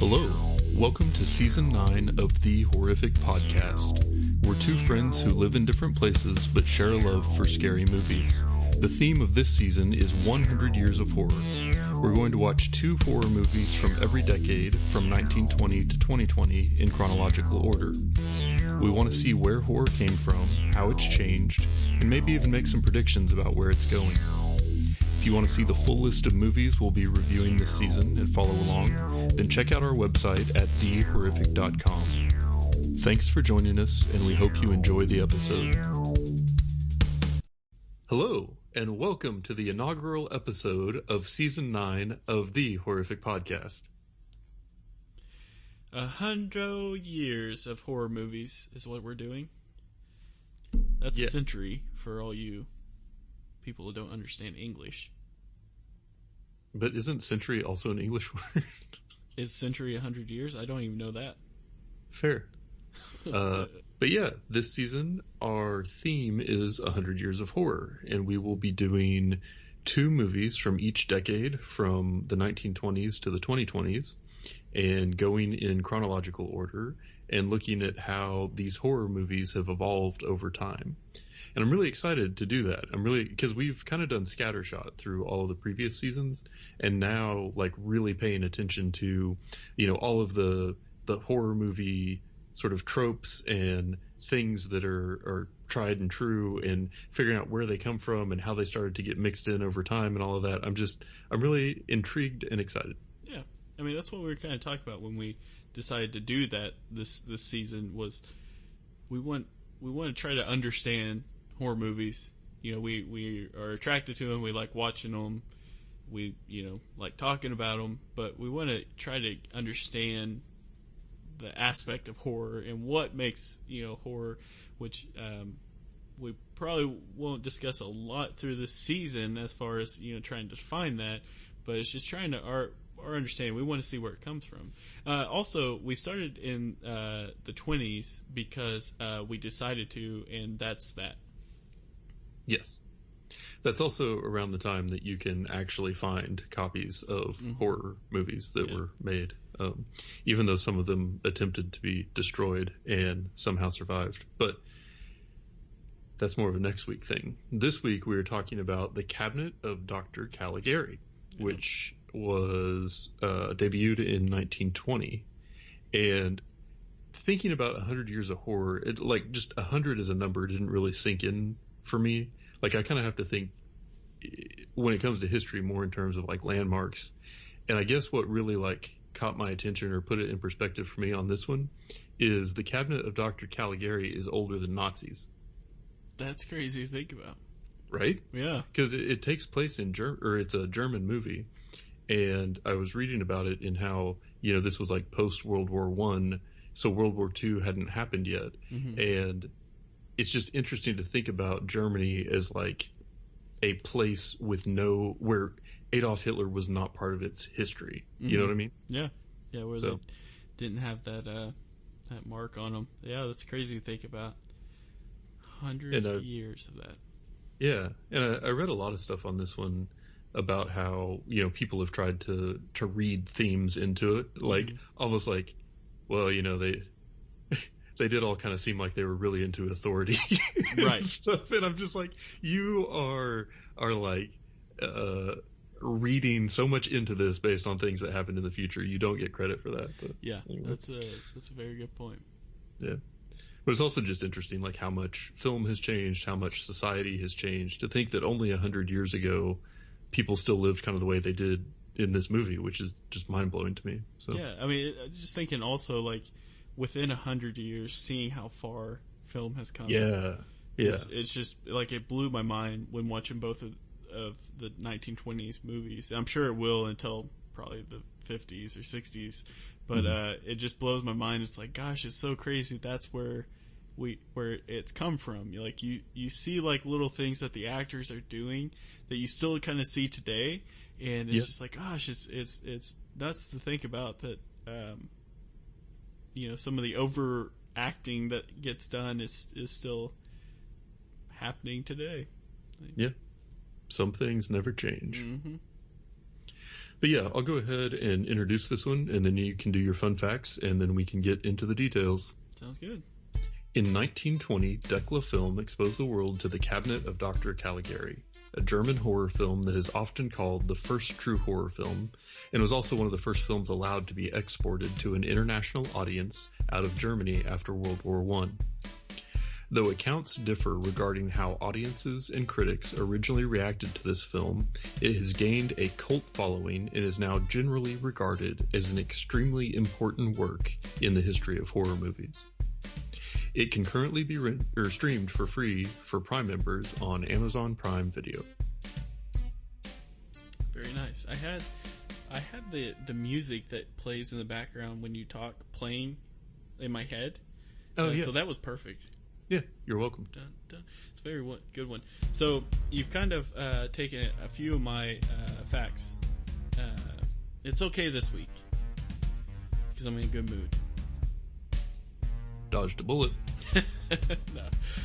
Hello, welcome to Season 9 of The Horrific Podcast. We're two friends who live in different places but share a love for scary movies. The theme of this season is 100 Years of Horror. We're going to watch two horror movies from every decade, from 1920 to 2020, in chronological order. We want to see where horror came from, how it's changed, and maybe even make some predictions about where it's going. If you want to see the full list of movies we'll be reviewing this season and follow along, then check out our website at thehorrific.com. Thanks for joining us, and we hope you enjoy the episode. Hello, and welcome to the inaugural episode of Season 9 of The Horrific Podcast. 100 years of horror movies is what we're doing. That's a century for all you people who don't understand English. But isn't century also an English word? Is century 100 years? I don't even know that. Fair. But yeah, this season our theme is 100 Years of Horror, and we will be doing two movies from each decade, from the 1920s to the 2020s, and going in chronological order and looking at how these horror movies have evolved over time. And I'm really excited to do that. Because we've kind of done scattershot through all of the previous seasons, and now like really paying attention to, all of the horror movie sort of tropes and things that are tried and true, and figuring out where they come from and how they started to get mixed in over time and all of that. I'm really intrigued and excited. Yeah. I mean, that's what we were kind of talking about when we decided to do that this season, was we want to try to understand horror movies. We are attracted to them. We like watching them. We, like talking about them. But we want to try to understand the aspect of horror and what makes, horror, which we probably won't discuss a lot through this season as far as, trying to define that. But it's just trying to our understanding. We want to see where it comes from. Also, we started in the 20s because we decided to, and that's that. Yes. That's also around the time that you can actually find copies of horror movies that were made, even though some of them attempted to be destroyed and somehow survived. But that's more of a next week thing. This week we were talking about The Cabinet of Dr. Caligari, which was debuted in 1920. And thinking about 100 Years of Horror, just 100 as a number didn't really sink in for me. Like, I kind of have to think when it comes to history more in terms of like landmarks. And I guess what really caught my attention or put it in perspective for me on this one is The Cabinet of Dr. Caligari is older than Nazis. That's crazy to think about. Right? Yeah. Because it takes place in it's a German movie. And I was reading about it in how, this was like post World War I, so World War II hadn't happened yet. Mm-hmm. And it's just interesting to think about Germany as like a place where Adolf Hitler was not part of its history. Mm-hmm. You know what I mean? Yeah. Yeah. Where they didn't have that mark on them. Yeah. That's crazy to think about. 100 years of that. Yeah. And I read a lot of stuff on this one about how, people have tried to read themes into it. Like, almost like, well, they did all kind of seem like they were really into authority, right? And stuff, and I'm just like, you are like reading so much into this based on things that happened in the future. You don't get credit for that. But yeah, anyway. That's a very good point. Yeah, but it's also just interesting, like how much film has changed, how much society has changed. To think that only 100 years ago, people still lived kind of the way they did in this movie, which is just mind blowing to me. So yeah, I mean, just thinking also like, within 100 years, seeing how far film has come. Yeah. It's just like, it blew my mind when watching both of the 1920s movies. I'm sure it will until probably the 50s or 60s, but it just blows my mind. It's like, gosh, it's so crazy. That's where it's come from. Like, you see like little things that the actors are doing that you still kind of see today, and it's just like, gosh, it's nuts to think about that. Some of the overacting that gets done is still happening today. Yeah. Some things never change. Mm-hmm. But yeah, I'll go ahead and introduce this one, and then you can do your fun facts, and then we can get into the details. Sounds good. In 1920, Decla Film exposed the world to The Cabinet of Dr. Caligari, a German horror film that is often called the first true horror film, and was also one of the first films allowed to be exported to an international audience out of Germany after World War I. Though accounts differ regarding how audiences and critics originally reacted to this film, it has gained a cult following and is now generally regarded as an extremely important work in the history of horror movies. It can currently be streamed for free for Prime members on Amazon Prime Video. Very nice. I had the music that plays in the background when you talk playing in my head. Oh, yeah. So that was perfect. Yeah, you're welcome. Dun, dun. It's a very good one. So you've kind of taken a few of my facts. It's okay this week because I'm in a good mood. Dodged a bullet.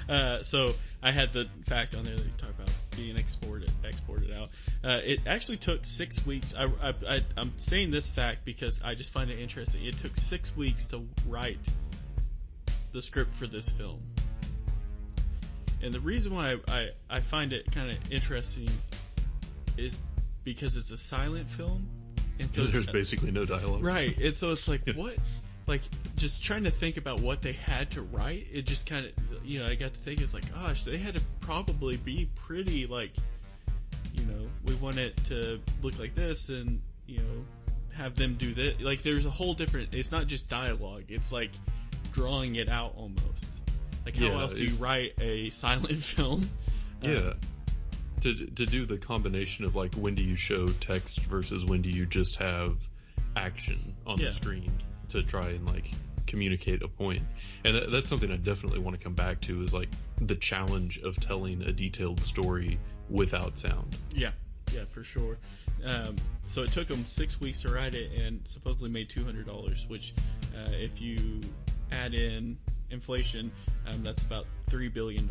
No. So I had the fact on there that you talk about being exported out. It actually took 6 weeks. I'm saying this fact because I just find it interesting. It took 6 weeks to write the script for this film. And the reason why I find it kind of interesting is because it's a silent film. And so there's basically no dialogue. Right. And so it's like, what? Like, just trying to think about what they had to write, it just kind of, I got to think, it's like, gosh, they had to probably be pretty, like, we want it to look like this and, have them do this. Like, there's a whole different, it's not just dialogue, it's like drawing it out almost. Like, how else do you write a silent film? Yeah. To do the combination of, like, when do you show text versus when do you just have action on the screen to try and, like, communicate a point. And that's something I definitely want to come back to, is, like, the challenge of telling a detailed story without sound. Yeah, for sure. So it took them 6 weeks to write it and supposedly made $200, which, if you add in inflation, that's about $3 billion.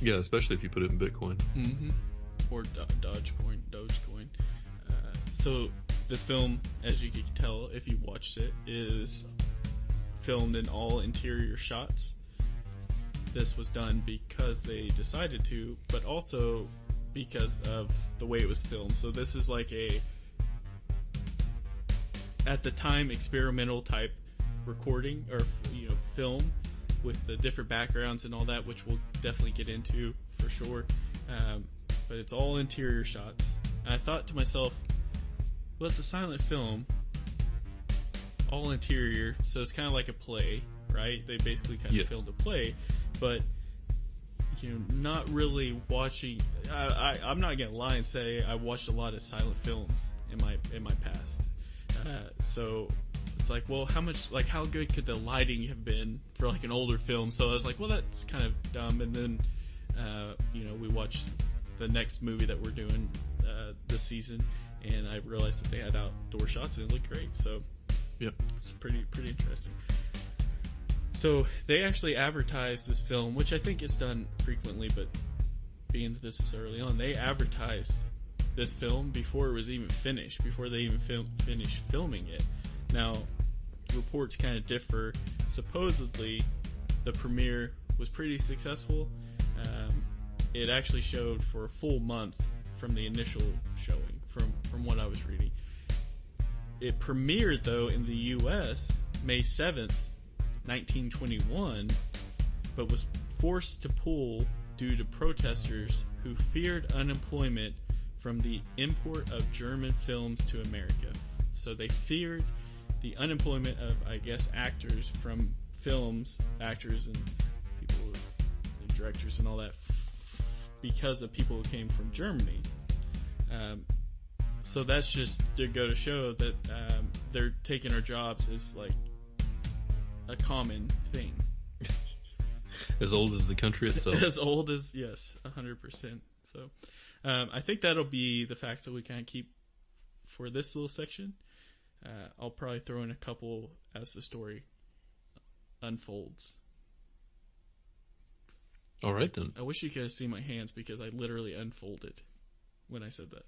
Yeah, especially if you put it in Bitcoin. Mm-hmm. Or Dogecoin. So this film, as you can tell if you watched it, is filmed in all interior shots. This was done because they decided to, but also because of the way it was filmed. So this is like a, at the time, experimental type recording or film with the different backgrounds and all that, which we'll definitely get into for sure. But it's all interior shots. And I thought to myself, well, it's a silent film, all interior, so it's kind of like a play, right? They basically kind of filmed a play, but not really watching. I'm not gonna lie and say I watched a lot of silent films in my past. So it's like, well, how good could the lighting have been for like an older film? So I was like, well, that's kind of dumb. And then we watched the next movie that we're doing this season, and I realized that they had outdoor shots and it looked great. So yeah, it's pretty interesting. So they actually advertised this film, which I think is done frequently, but being that this is early on, they advertised this film before it was even finished, before they even finished filming it. Now, reports kind of differ. Supposedly, the premiere was pretty successful. It actually showed for a full month from the initial showing, from what I was reading. It premiered, though, in the U.S. May 7th, 1921, but was forced to pull due to protesters who feared unemployment from the import of German films to America. So they feared the unemployment of, I guess, actors from films, actors and people, and directors and all that, because of people who came from Germany. So that's just to go to show that they're taking our jobs as like a common thing. As old as the country itself. As old as, yes, 100%. So I think that'll be the facts that we kind of keep for this little section. I'll probably throw in a couple as the story unfolds. All right, then. I wish you could have seen my hands because I literally unfolded when I said that.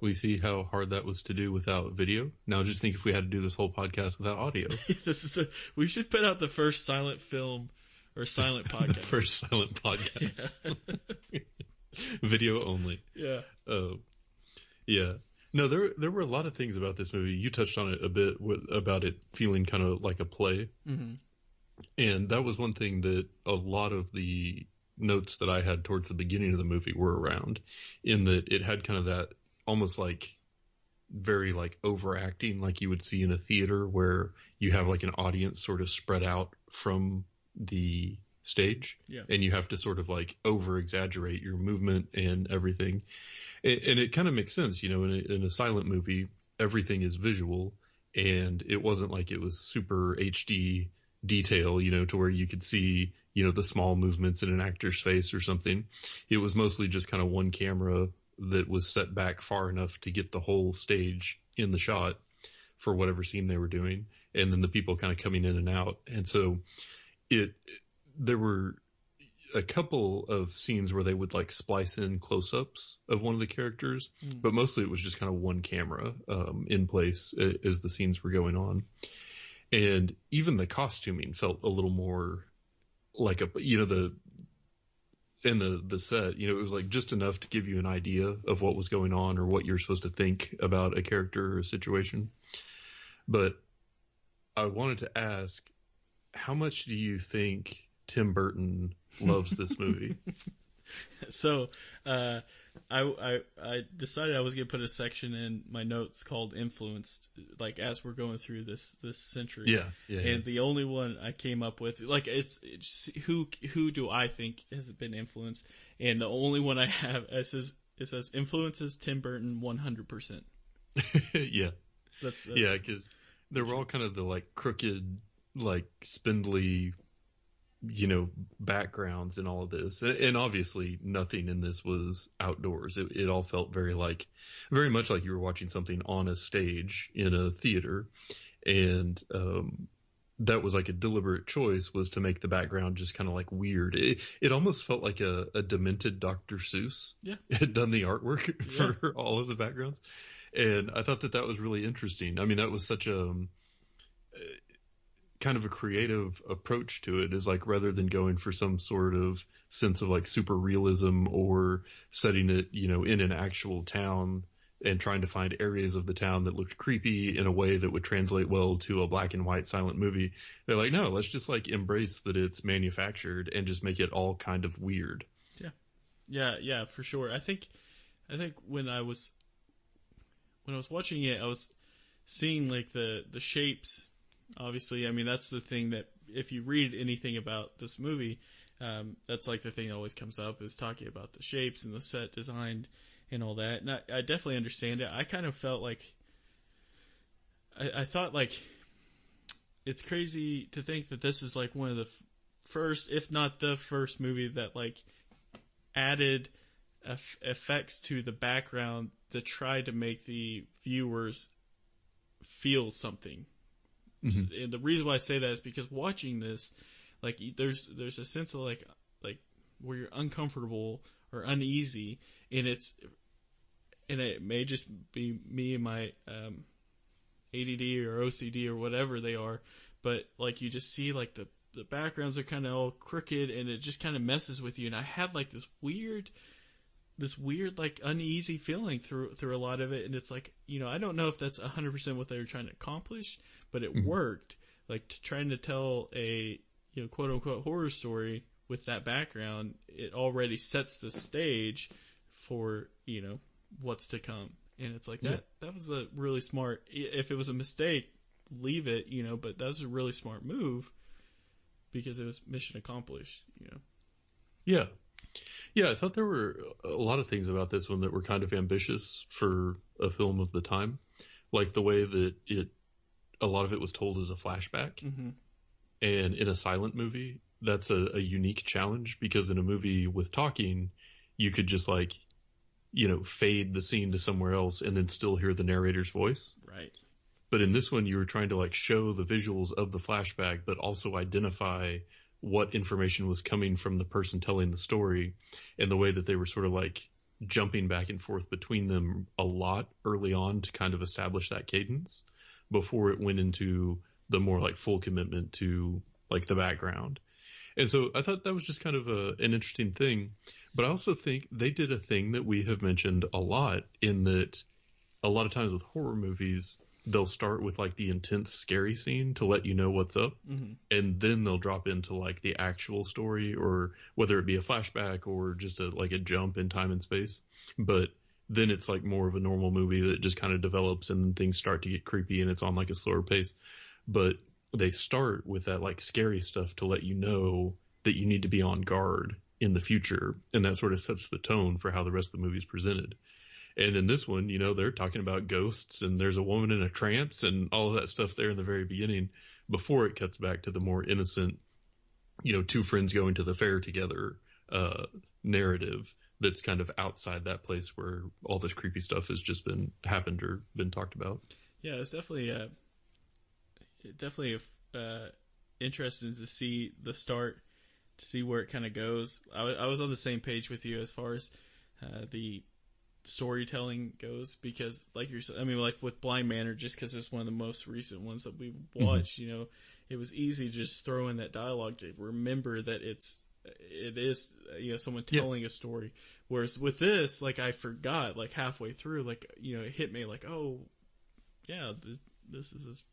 We see how hard that was to do without video. Now just think if we had to do this whole podcast without audio. We should put out the first silent film or silent podcast. The first silent podcast. Yeah. Video only. Yeah. Yeah. No, there were a lot of things about this movie. You touched on it a bit about it feeling kind of like a play. Mm-hmm. And that was one thing that a lot of the notes that I had towards the beginning of the movie were around, in that it had kind of that almost like very like overacting like you would see in a theater where you have like an audience sort of spread out from the stage. Yeah. And you have to sort of like over exaggerate your movement and everything. And it kind of makes sense, you know, in a silent movie, everything is visual, and it wasn't like it was super HD detail, you know, to where you could see, you know, the small movements in an actor's face or something. It was mostly just kind of one camera that was set back far enough to get the whole stage in the shot for whatever scene they were doing, and then the people kind of coming in and out. And so there were a couple of scenes where they would like splice in close-ups of one of the characters, but mostly it was just kind of one camera in place as the scenes were going on. And even the costuming felt a little more like the set, you know, it was like just enough to give you an idea of what was going on or what you're supposed to think about a character or a situation. But I wanted to ask, how much do you think Tim Burton loves this movie? So, I decided I was going to put a section in my notes called influenced, like as we're going through this century. Yeah. And the only one I came up with, like it's who do I think has been influenced? And the only one I have, it says influences Tim Burton 100%. Yeah. Yeah, because they were all kind of the like crooked, like spindly, you know, backgrounds in all of this. And obviously nothing in this was outdoors. It all felt very much like you were watching something on a stage in a theater. And that was like a deliberate choice, was to make the background just kind of like weird. It almost felt like a demented Dr. Seuss had done the artwork for all of the backgrounds. And I thought that was really interesting. I mean, that was such a kind of a creative approach to it, is like, rather than going for some sort of sense of like super realism or setting it, you know, in an actual town and trying to find areas of the town that looked creepy in a way that would translate well to a black and white silent movie. They're like, no, let's just like embrace that it's manufactured and just make it all kind of weird. Yeah, for sure. I think when I was watching it, I was seeing like the shapes. Obviously, I mean, that's the thing that if you read anything about this movie, that's like the thing that always comes up, is talking about the shapes and the set design and all that. And I definitely understand it. I kind of felt like, I thought like, it's crazy to think that this is like one of the first, if not the first movie that like added effects to the background that tried to make the viewers feel something. Mm-hmm. And the reason why I say that is because watching this, like, there's a sense of like where you're uncomfortable or uneasy, and it may just be me and my ADD or OCD or whatever they are, but like you just see like the backgrounds are kind of all crooked, and it just kind of messes with you. And I had like this weird like uneasy feeling through a lot of it, and it's like, you know, I don't know if that's 100% what they were trying to accomplish, but it worked. Like, trying to tell a, you know, quote unquote horror story with that background, it already sets the stage for, you know, what's to come. And it's like that was a really smart, if it was a mistake, leave it, you know, but that was a really smart move because it was mission accomplished, you know. Yeah, I thought there were a lot of things about this one that were kind of ambitious for a film of the time. Like the way that a lot of it was told as a flashback. Mm-hmm. And in a silent movie, that's a unique challenge, because in a movie with talking, you could just like, you know, fade the scene to somewhere else and then still hear the narrator's voice. Right. But in this one, you were trying to like show the visuals of the flashback, but also identify what information was coming from the person telling the story, and the way that they were sort of like jumping back and forth between them a lot early on to kind of establish that cadence before it went into the more like full commitment to like the background. And so I thought that was just kind of an interesting thing. But I also think they did a thing that we have mentioned a lot, in that a lot of times with horror movies, they'll start with like the intense scary scene to let you know what's up. Mm-hmm. And then they'll drop into like the actual story, or whether it be a flashback or just like a jump in time and space. But then it's like more of a normal movie that just kind of develops and things start to get creepy and it's on like a slower pace. But they start with that like scary stuff to let you know that you need to be on guard in the future. And that sort of sets the tone for how the rest of the movie is presented. And in this one, they're talking about ghosts and there's a woman in a trance and all of that stuff there in the very beginning before it cuts back to the more innocent, two friends going to the fair together narrative that's kind of outside that place where all this creepy stuff has just happened or been talked about. Yeah, it's definitely interesting to see the start, to see where it kind of goes. I was on the same page with you as far as the storytelling goes, because like like with Blind Manor, just because it's one of the most recent ones that we watched, mm-hmm. It was easy to just throw in that dialogue to remember that it is someone telling a story. Whereas with this, like, I forgot like halfway through, like, it hit me like, oh yeah, this is this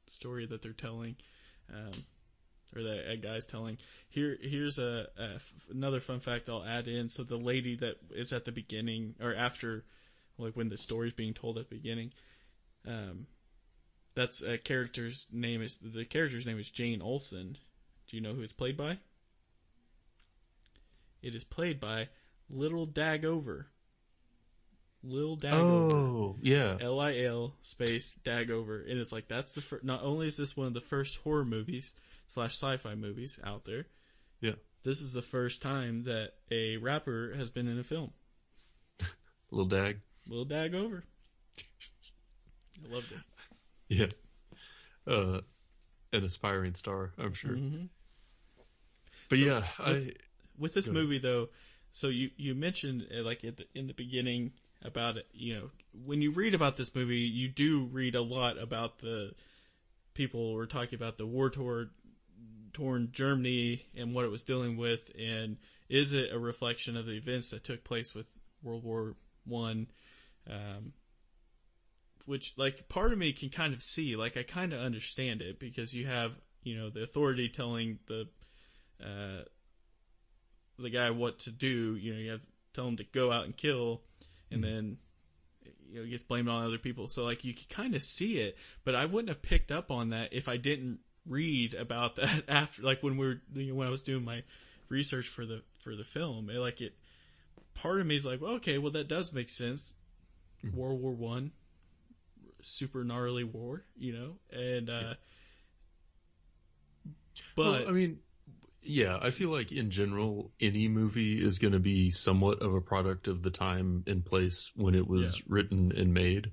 story that they're telling, or that a guy's telling. Here's another fun fact I'll add in. So the lady that is at the beginning, or after, like when the story's being told at the beginning, that's the character's name is Jane Olsen. Do you know who it's played by? It is played by Lil Dagover. Lil Dagover. Oh, yeah. Lil space Dagover. And it's like, that's the first, not only is this one of the first horror movies / sci-fi movies out there. Yeah. This is the first time that a rapper has been in a film. Lil Dag. Lil Dagover. I loved it. Yeah. An aspiring star, I'm sure. Mm-hmm. But so yeah, with this movie though, so you mentioned like in the beginning about it, when you read about this movie, you do read a lot about the people were talking about the war-torn Germany and what it was dealing with, and is it a reflection of the events that took place with World War I? Which, like, part of me can kind of see, like, I kind of understand it, because you have, the authority telling the guy what to do. You have to tell him to go out and kill, and then he gets blamed on other people. So like you can kind of see it, but I wouldn't have picked up on that if I didn't read about that after, like when when I was doing my research for the film. Part of me is like, well, okay, well that does make sense. World War I, super gnarly war, and but well, I mean, yeah, I feel like in general, any movie is going to be somewhat of a product of the time and place when it was written and made.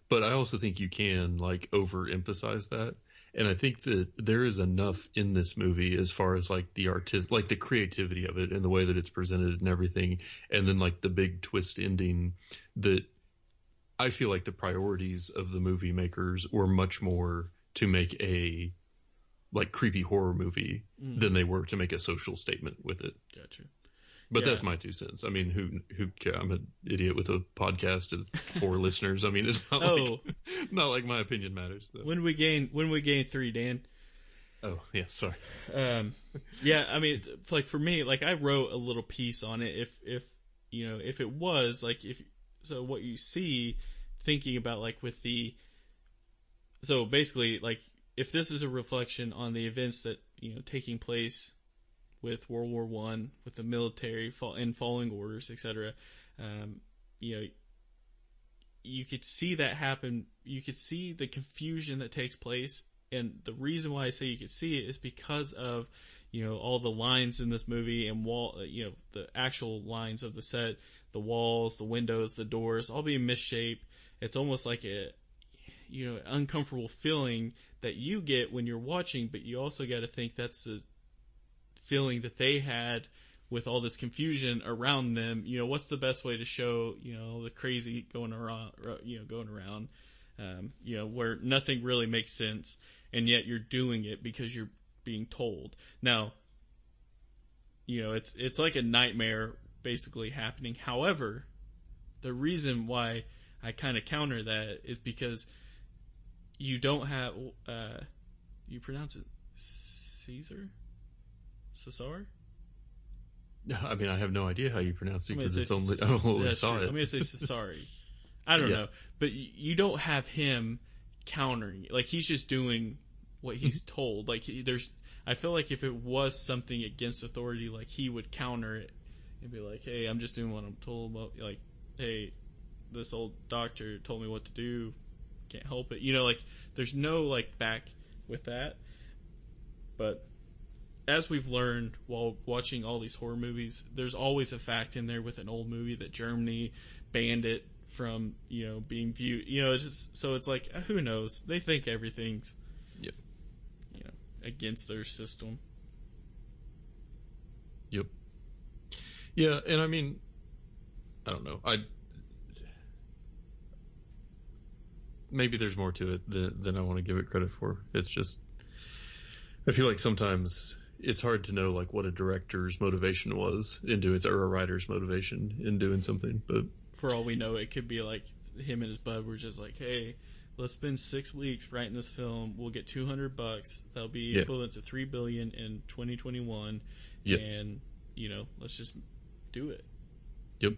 But I also think you can like overemphasize that. And I think that there is enough in this movie as far as like the like the creativity of it and the way that it's presented and everything. And then like the big twist ending, that I feel like the priorities of the movie makers were much more to make a like creepy horror movie than they were to make a social statement with it. Gotcha. But that's my 2 cents. I mean, who cares? I'm an idiot with a podcast of 4 listeners. I mean, it's not like my opinion matters. So. When we gain 3, Dan. Oh yeah, sorry. Yeah, I mean, like for me, like I wrote a little piece on it. If it was like so what you see, thinking about like so basically like. If this is a reflection on the events that, taking place with World War I, with the military and following orders, etc., you could see that happen. You could see the confusion that takes place. And the reason why I say you could see it is because of, all the lines in this movie and the actual lines of the set, the walls, the windows, the doors, all being misshaped. It's almost like uncomfortable feeling that you get when you're watching, but you also got to think that's the feeling that they had with all this confusion around them, what's the best way to show, the crazy going around, where nothing really makes sense, and yet you're doing it because you're being told. Now, it's like a nightmare basically happening. However, the reason why I kind of counter that is because you don't have, you pronounce it Cesar? I mean, I have no idea how you pronounce it because I only saw it. I'm going to say Cesari. I don't know. But you don't have him countering. Like, he's just doing what he's told. Like, I feel like if it was something against authority, like, he would counter it and be like, hey, I'm just doing what I'm told. Like, hey, this old doctor told me what to do. Can't help it. Like, there's no, like, back with that. But as we've learned while watching all these horror movies, there's always a fact in there with an old movie that Germany banned it from, being viewed. So it's like, who knows? They think everything's, against their system. Yep. Yeah, and I mean, I don't know. Maybe there's more to it than I want to give it credit for. It's just, I feel like sometimes it's hard to know like what a director's motivation was in doing, or a writer's motivation in doing something. But for all we know, it could be like him and his bud were just like, hey, let's spend 6 weeks writing this film. We'll get $200. That'll be equivalent to $3 billion in 2021. Yes. And let's just do it. Yep.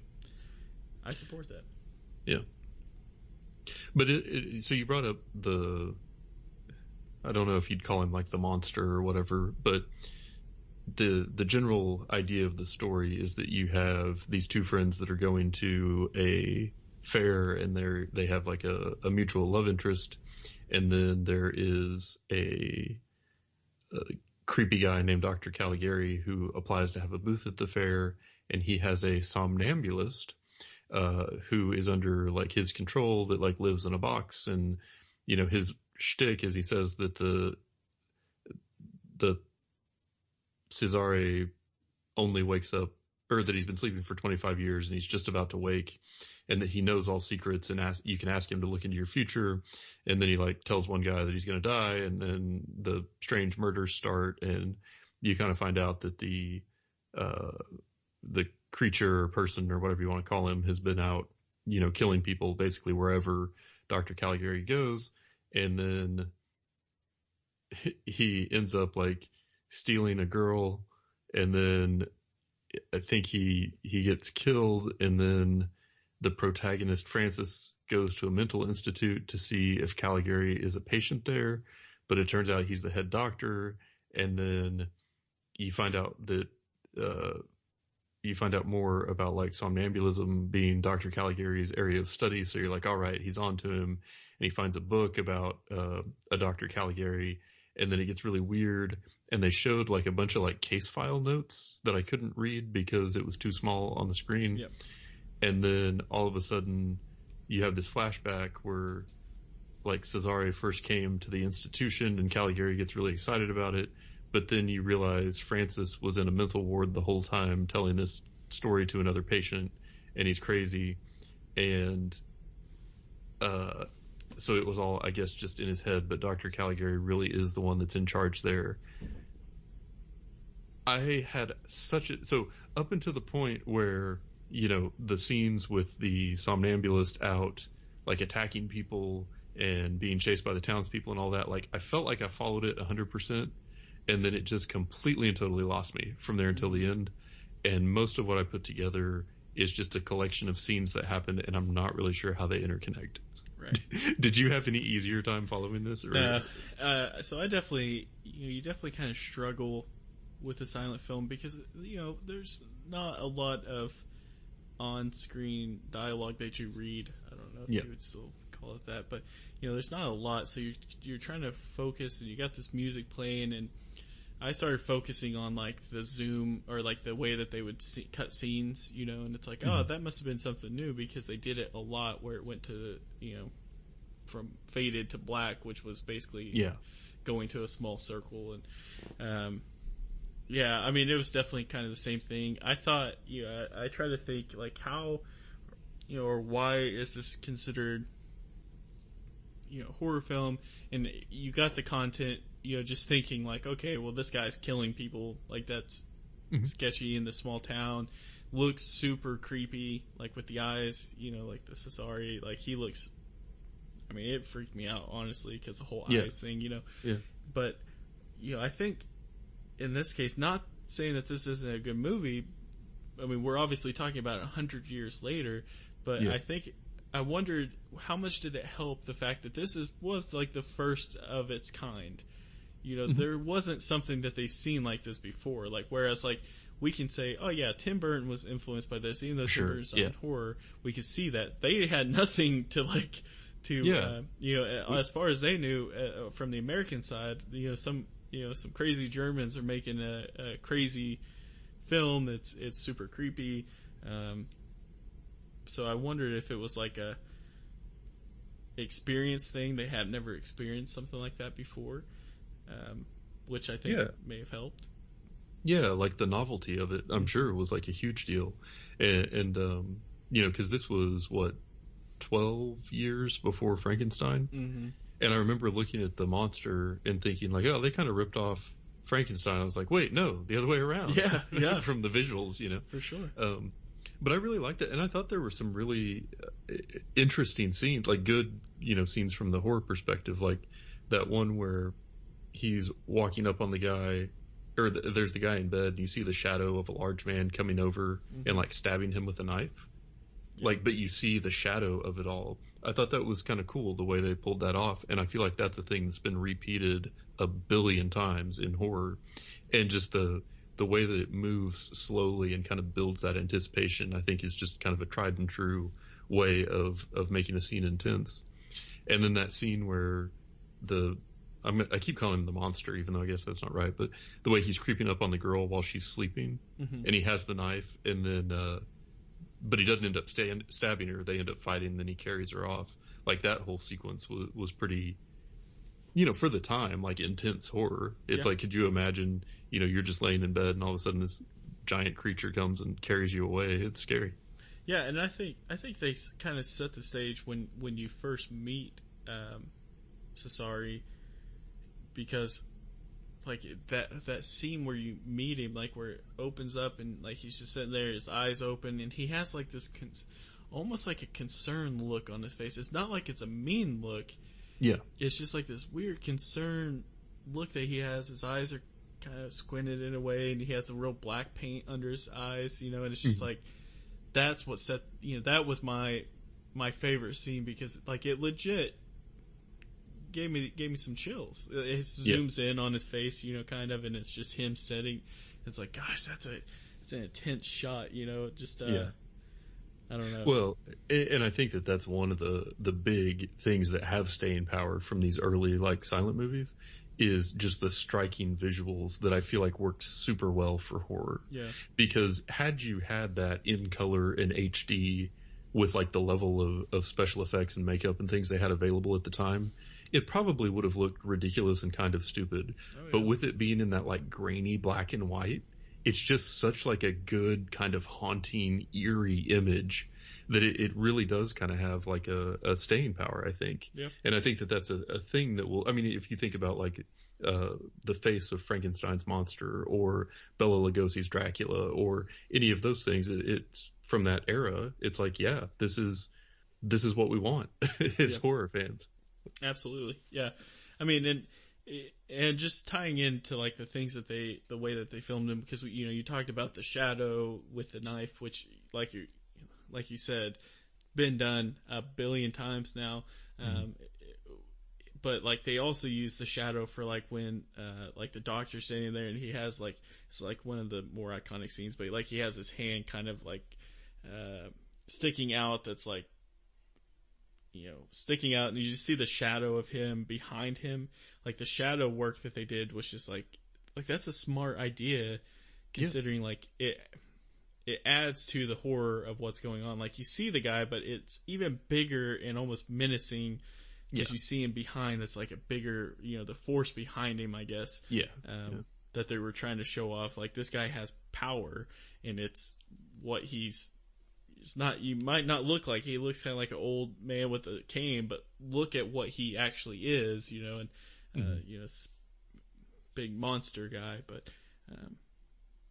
I support that. Yeah. But so you brought up I don't know if you'd call him like the monster or whatever, but the general idea of the story is that you have these two friends that are going to a fair, and they have like a mutual love interest, and then there is a creepy guy named Dr. Caligari who applies to have a booth at the fair, and he has a somnambulist who is under like his control that like lives in a box, and his shtick is he says that the Cesare only wakes up, or that he's been sleeping for 25 years and he's just about to wake, and that he knows all secrets, and you can ask him to look into your future. And then he like tells one guy that he's going to die, and then the strange murders start, and you kind of find out that the creature or person or whatever you want to call him has been out, killing people basically wherever Dr. Caligari goes. And then he ends up like stealing a girl, and then I think he gets killed, and then the protagonist Francis goes to a mental institute to see if Caligari is a patient there, but it turns out he's the head doctor. And then you find out that more about like somnambulism being Dr. Caligari's area of study. So you're like, all right, he's on to him, and he finds a book about a Dr. Caligari. And then it gets really weird, and they showed like a bunch of like case file notes that I couldn't read because it was too small on the screen. Yep. And then all of a sudden you have this flashback where like Cesare first came to the institution, and Caligari gets really excited about it. But then you realize Francis was in a mental ward the whole time telling this story to another patient, and he's crazy. And so it was all, I guess, just in his head, but Dr. Caligari really is the one that's in charge there. I had so up until the point where, the scenes with the somnambulist out, like attacking people and being chased by the townspeople and all that, like I felt like I followed it 100%. And then it just completely and totally lost me from there until the end. And most of what I put together is just a collection of scenes that happened, and I'm not really sure how they interconnect. Right. Did you have any easier time following this? Or? So I definitely, you definitely kind of struggle with a silent film because, there's not a lot of on-screen dialogue that you read. I don't know if you would still call it that, but, there's not a lot. So you're trying to focus, and you got this music playing, and I started focusing on like the zoom, or like the way that they would cut scenes, and it's like, oh, that must have been something new because they did it a lot where it went to, from faded to black, which was basically going to a small circle. And Yeah, I mean, it was definitely kind of the same thing. I thought, I try to think, like, how, or why is this considered, horror film? And you got the content, just thinking, like, okay, well, this guy's killing people. Like, that's sketchy in the small town. Looks super creepy, like, with the eyes, like the Cesare. Like, he looks, I mean, it freaked me out, honestly, because the whole eyes thing, Yeah. But, I think in this case, not saying that this isn't a good movie. I mean, we're obviously talking about 100 years later, but I wondered how much did it help the fact that this was like the first of its kind. There wasn't something that they've seen like this before. Like, whereas, like, we can say, oh yeah, Tim Burton was influenced by this, even though Tim Burton's on horror, we could see that they had nothing to like as far as they knew from the American side, some crazy Germans are making a crazy film. It's super creepy. So I wondered if it was like a experience thing. They had never experienced something like that before, which I think may have helped. Yeah, like the novelty of it, I'm sure, was like a huge deal. And because this was, 12 years before Frankenstein? Mm-hmm. And I remember looking at the monster and thinking, like, oh, they kind of ripped off Frankenstein. I was like, wait, no, the other way around. Yeah. From the visuals, For sure. But I really liked it. And I thought there were some really interesting scenes, like good, scenes from the horror perspective. Like that one where he's walking up on the guy, or there's the guy in bed, and you see the shadow of a large man coming over and, like, stabbing him with a knife. Like, but you see the shadow of it all. I thought that was kind of cool, the way they pulled that off. And I feel like that's a thing that's been repeated a billion times in horror. And just the way that it moves slowly and kind of builds that anticipation, I think, is just kind of a tried and true way of making a scene intense. And then that scene where I keep calling him the monster, even though I guess that's not right, but the way he's creeping up on the girl while she's sleeping, and he has the knife, and then but he doesn't end up stabbing her. They end up fighting, and then he carries her off. Like, that whole sequence was pretty, for the time, like, intense horror. It's like, could you imagine, you're just laying in bed and all of a sudden this giant creature comes and carries you away? It's scary. Yeah, and I think they kind of set the stage when you first meet Cesare, because like that scene where you meet him, like where it opens up and like he's just sitting there, his eyes open, and he has like this almost like a concerned look on his face. It's not like it's a mean look. Yeah. It's just like this weird concerned look that he has. His eyes are kind of squinted in a way, and he has a real black paint under his eyes, and it's just like, that's what set, that was my favorite scene, because like it legit gave me some chills. It zooms in on his face, kind of, and it's just him sitting. It's like, gosh, it's an intense shot, just I don't know. Well, and I think that's one of the big things that have staying power from these early, like, silent movies, is just the striking visuals that I feel like work super well for horror. Yeah. Because had you had that in color and HD with, like, the level of special effects and makeup and things they had available at the time, it probably would have looked ridiculous and kind of stupid. Oh, yeah. But with it being in that, like, grainy black and white, it's just such like a good kind of haunting, eerie image that it really does kind of have like a staying power, I think. Yeah. And I think that's a thing that will, I mean, if you think about like the face of Frankenstein's monster or Bela Lugosi's Dracula or any of those things, it's from that era. It's like, yeah, this is what we want as horror fans. Absolutely. Yeah. I mean, and just tying into like the things that the way that they filmed them, because you talked about the shadow with the knife, which like you said, been done a billion times now. But like they also use the shadow for like when like the doctor's standing there and he has like, it's like one of the more iconic scenes, but like he has his hand kind of like sticking out, that's like, sticking out, and you just see the shadow of him behind him. Like the shadow work that they did was just like that's a smart idea, considering like it adds to the horror of what's going on. Like you see the guy, but it's even bigger and almost menacing because you see him behind. That's like a bigger, the force behind him, I guess. Yeah. that they were trying to show off. Like, this guy has power, and it's what he's not. You might not look like he looks kind of like an old man with a cane, but look at what he actually is, and this big monster guy. But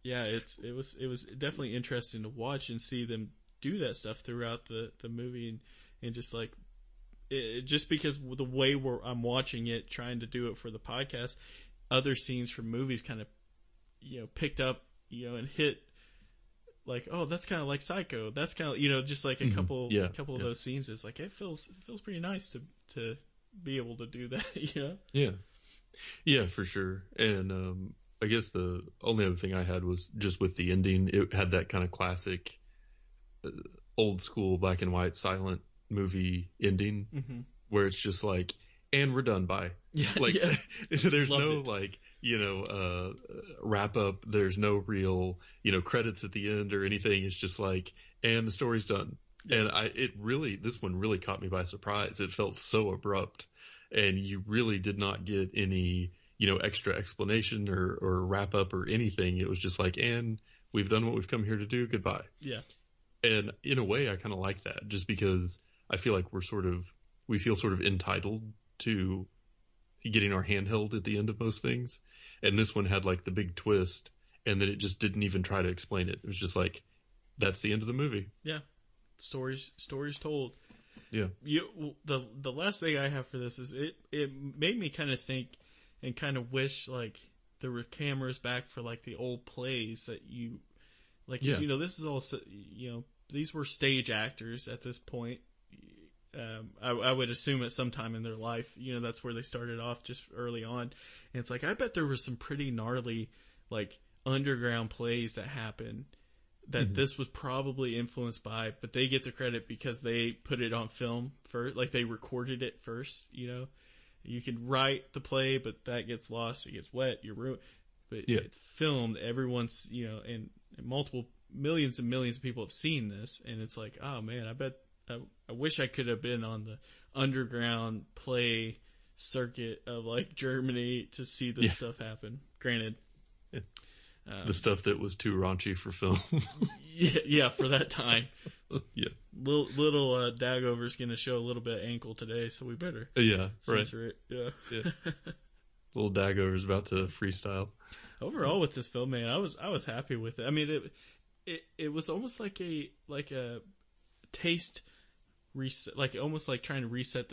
yeah, it was definitely interesting to watch and see them do that stuff throughout the movie, and just like just because the way I'm watching it, trying to do it for the podcast, other scenes from movies kind of picked up and hit, like, oh, that's kind of like Psycho. That's kind of just like a couple of those scenes. It's like it feels pretty nice to be able to do that. Yeah, for sure. And I guess the only other thing I had was just with the ending. It had that kind of classic old school black and white silent movie ending, where it's just like, and we're done, bye. There's no like wrap up. There's no real credits at the end or anything. It's just like, and the story's done. And this one really caught me by surprise. It felt so abrupt, and you really did not get any extra explanation or wrap up or anything. It was just like, and we've done what we've come here to do, goodbye. And in a way, I kind of like that, just because I feel like we feel sort of entitled to getting our hand held at the end of most things. And this one had like the big twist, and then it just didn't even try to explain it. It was just like, that's the end of the movie. Yeah. Stories told. Yeah. The last thing I have for this is it made me kind of think and kind of wish like there were cameras back for like the old plays that you like, this is all, these were stage actors at this point. I would assume at some time in their life, that's where they started off, just early on. And it's like, I bet there was some pretty gnarly, like, underground plays that happened that this was probably influenced by, but they get the credit because they put it on film first, like they recorded it first. You can write the play, but that gets lost, it gets wet, you're ruined. But it's filmed, everyone's, and multiple millions and millions of people have seen this, and it's like, oh man, I wish I could have been on the underground play circuit of like Germany to see this stuff happen. Granted, the stuff that was too raunchy for film. For that time. Little Dagover's going to show a little bit of ankle today, so we better censor it. Yeah. Little Dagover's about to freestyle. Overall, with this film, man, I was happy with it. I mean, it was almost like a taste reset, like almost like trying to reset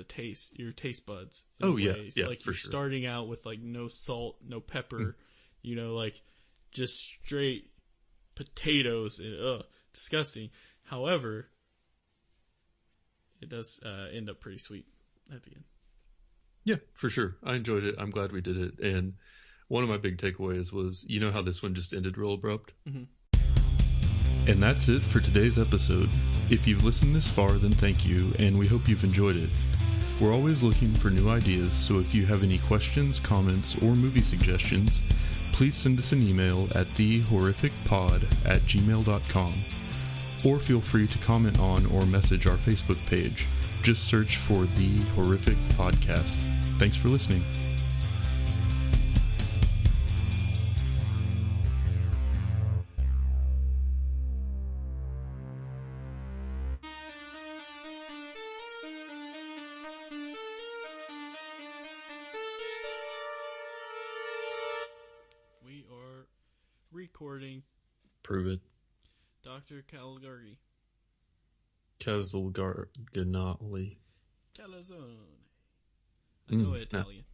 your taste buds. Like you're starting out with like no salt, no pepper, like just straight potatoes and disgusting. However, it does end up pretty sweet at the end. Yeah, for sure. I enjoyed it. I'm glad we did it. And one of my big takeaways was, how this one just ended real abrupt? And that's it for today's episode. If you've listened this far, then thank you, and we hope you've enjoyed it. We're always looking for new ideas, so if you have any questions, comments, or movie suggestions, please send us an email at thehorrificpod@gmail.com, or feel free to comment on or message our Facebook page. Just search for The Horrific Podcast. Thanks for listening. We are recording. Prove it. Dr. Caligari. Casalgarganali. Calzone. I know Italian.